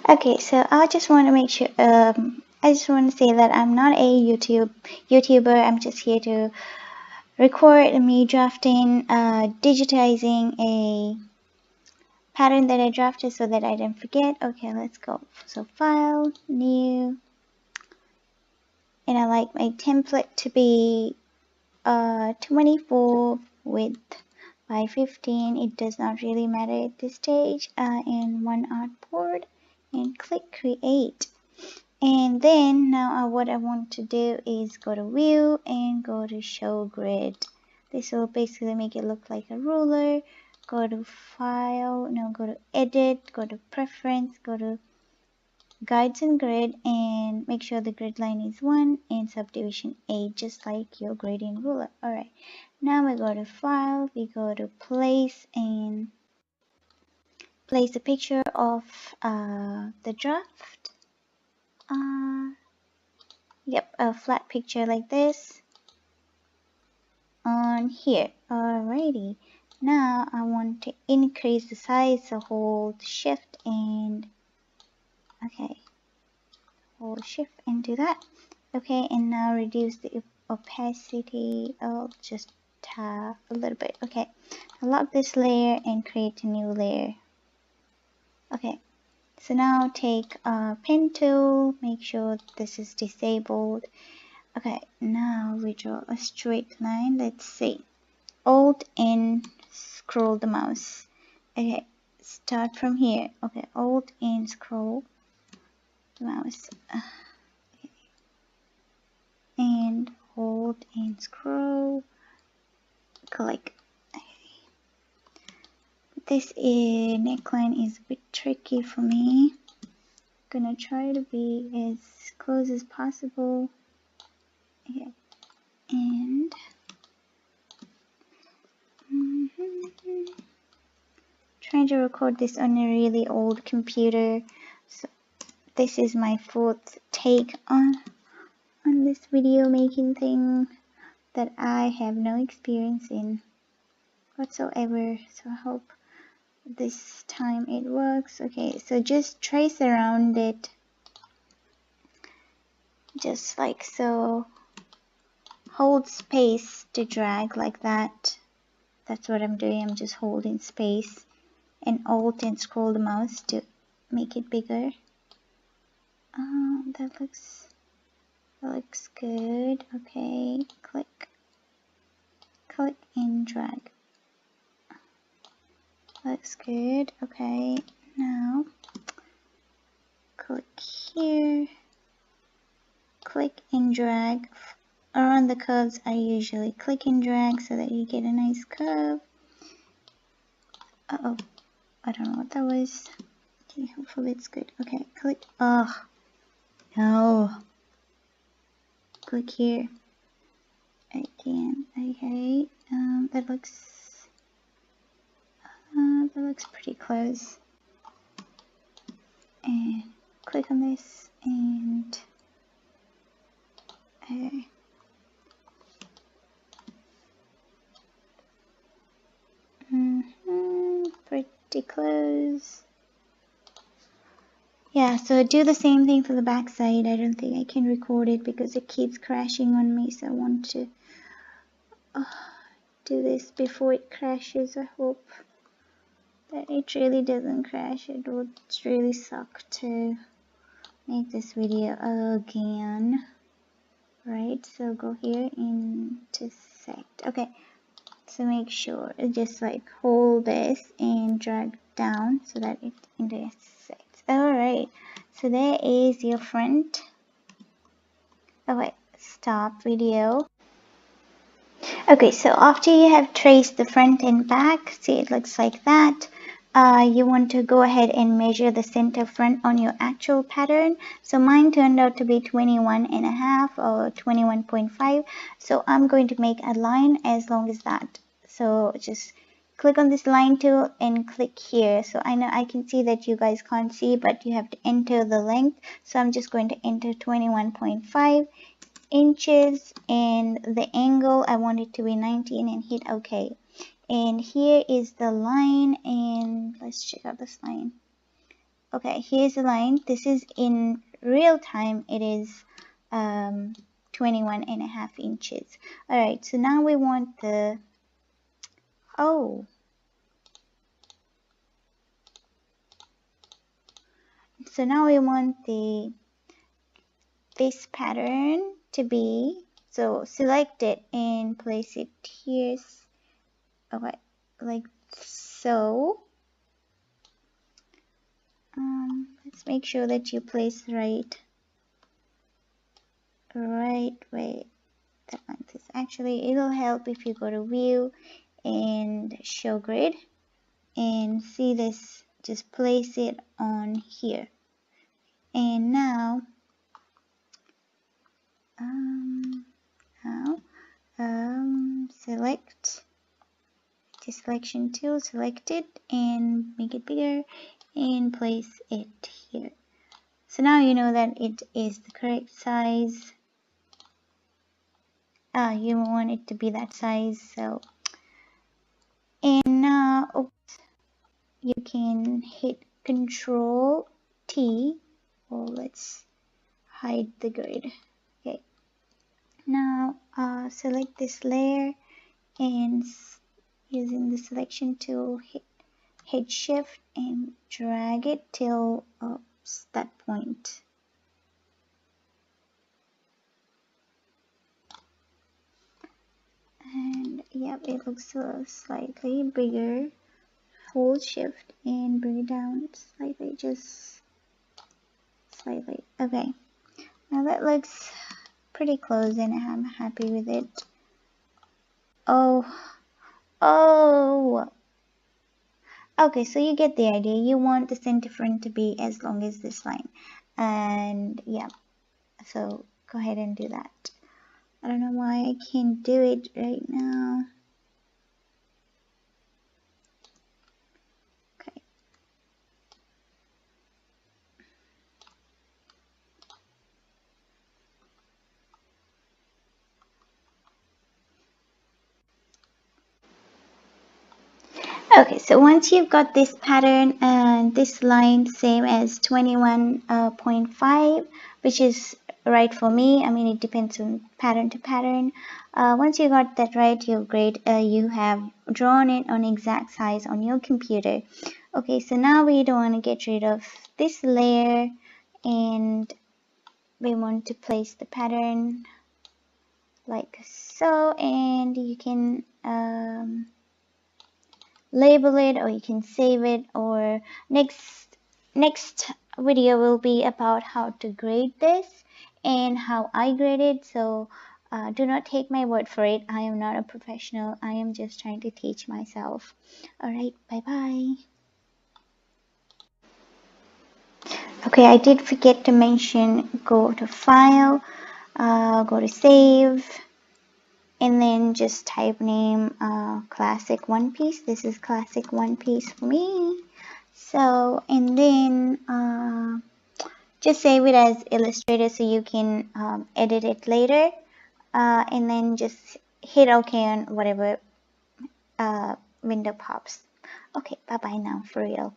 Okay, so I just want to make sure, I just want to say that I'm not a YouTuber. I'm just here to record me drafting, digitizing a pattern that I drafted so that I don't forget. Okay, let's go. So file, new, and I like my template to be 24 width by 15. It does not really matter at this stage. And one artboard, and click create. And then now what I want to do is go to view and go to show grid. This will basically make it look like a ruler. Go to file, no, go to edit, go to preference, go to guides and grid, and make sure the grid line is 1 and subdivision 8, just like your gradient ruler. Alright, now we go to file, we go to place and place a picture of the draft. Yep, a flat picture like this on here. Alrighty, now I want to increase the size, so hold shift and okay, hold shift and do that. Okay, and now reduce the opacity. I'll just tap a little bit. Okay, unlock this layer and create a new layer. Okay, so now take a pen tool, make sure this is disabled. Okay, now we draw a straight line. Let's see. Alt and scroll the mouse. Okay, start from here. Okay, Alt and scroll the mouse. Okay. And hold and scroll. Click. Okay. This neckline is a bit tricky for me. Gonna try to be as close as possible. Okay, and trying to record this on a really old computer, so this is my fourth take on this video making thing that I have no experience in whatsoever, so I hope this time it works. Okay, so just trace around it just like so. Hold space to drag like that. That's what I'm doing. I'm just holding space and Alt and scroll the mouse to make it bigger. That looks good. Okay, click and drag. Looks good. Okay, now click here, click and drag. Around the curves I usually click and drag so that you get a nice curve. Uh-oh, I don't know what that was. Okay, hopefully it's good. Okay, click. Oh no, click here again. Okay, that looks pretty close. And click on this and okay. Pretty close. Yeah, so do the same thing for the back side. I don't think I can record it because it keeps crashing on me, so I want to do this before it crashes. I hope that it really doesn't crash. It would really suck to make this video again. Right, so go here, intersect. Okay, so make sure just like hold this and drag down so that it intersects. Alright, so there is your front. Okay, stop video. Okay, so after you have traced the front and back, see it looks like that. You want to go ahead and measure the center front on your actual pattern. So mine turned out to be 21.5 or 21.5. So I'm going to make a line as long as that. So just click on this line tool and click here. So I know I can see that you guys can't see, but you have to enter the length. So I'm just going to enter 21.5 inches, and the angle I want it to be 19 and hit OK. And here is the line, and let's check out this line. okay, here's the line. This is in real time. It is 21.5 inches. All right, so now we want the, oh, so now we want this pattern to be, so select it and place it here. Okay, like so. Let's make sure that you place right way. That one is actually, it'll help if you go to view and show grid and see this, just place it on here. And now select the selection tool, select it and make it bigger and place it here. So now you know that it is the correct size. You want it to be that size. So, and now you can hit Control T. Well, let's hide the grid. Okay. Now select this layer and using the selection tool, hit Shift and drag it till that point. And yep, it looks slightly bigger. Hold Shift and bring it down slightly, just slightly. Okay, now that looks pretty close and I'm happy with it. Oh, okay, so you get the idea. You want the center front to be as long as this line, and yeah, so go ahead and do that. I don't know why I can't do it right now. Okay. Okay, so once you've got this pattern and this line same as 21.5, which is right for me. I mean, it depends on pattern to pattern. Once you got that right, you're great. You have drawn it on exact size on your computer. Okay, so now we don't want to get rid of this layer and we want to place the pattern like so, and you can label it or you can save it, or next video will be about how to grade this and how I grade it. So do not take my word for it. I am not a professional. I am just trying to teach myself. All right, bye bye. Okay, I did forget to mention, go to file, go to save, and then just type name classic one piece. This is classic one piece for me. So, and then just save it as Illustrator so you can edit it later, and then just hit OK on whatever window pops. Okay, bye bye now, for real.